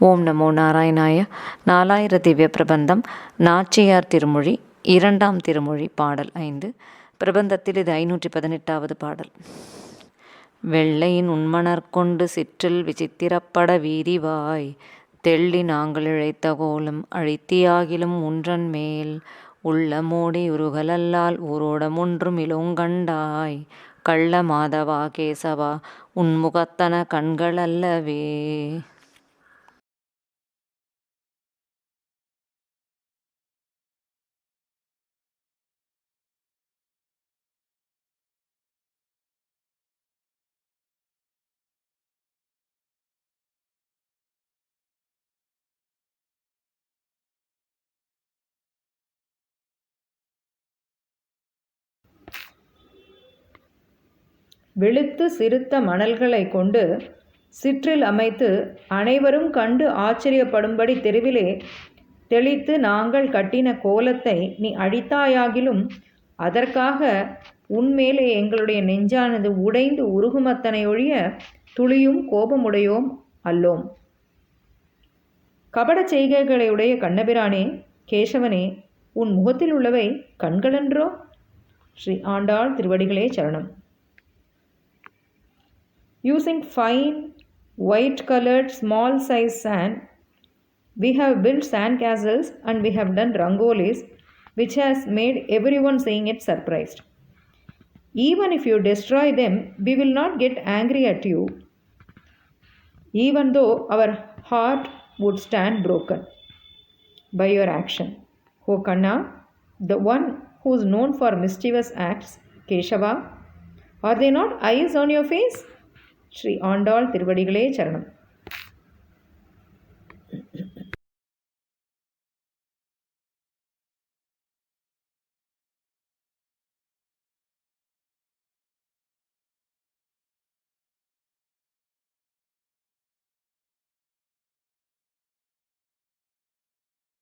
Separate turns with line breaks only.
ஓம் நமோ நாராயணாய. நாலாயிர திவ்ய பிரபந்தம் நாச்சியார் திருமொழி 2ஆம் திருமொழி பாடல் 5. பிரபந்தத்தில் இது 518வது பாடல். வெள்ளையின் உண்மணர்கொண்டு சிற்றில் விசித்திரப்பட வீதிவாய் தெள்ளி நாங்கள் இழைத்த கோலம் அழித்தியாகிலும் ஒன்றன் மேல் உள்ள மோடி உருகலல்லால் ஊரோடம் ஒன்றும் இலோங்கண்டாய் கள்ள மாதவா கேசவா உன்முகத்தன கண்களல்லவே.
வெளுத்து சிறுத்த மணல்களை கொண்டு சிற்றில் அமைத்து அனைவரும் கண்டு ஆச்சரியப்படும்படி தெருவிலே தெளித்து நாங்கள் கட்டின கோலத்தை நீ அழித்தாயாகிலும் அதற்காக உன்மேலே எங்களுடைய நெஞ்சானது உடைந்து உருகுமத்தனை ஒழிய துளியும் கோபமுடையோம் அல்லோம். கபட செய்கைகளை உடைய கண்ணபிரானே, கேசவனே, உன் முகத்தில் உள்ளவை கண்களன்றோ? ஸ்ரீ ஆண்டாள் திருவடிகளே சரணம். Using fine white-colored small-size sand, we have built sand castles and we have done rangolis, which has made everyone seeing it surprised. Even if you destroy them, we will not get angry at you, even though our heart would stand broken by your action. O Kanna, the one who is known for mischievous acts, Keshava, are they not eyes on your face? Sri Andal திருவடிகளே சரணம்.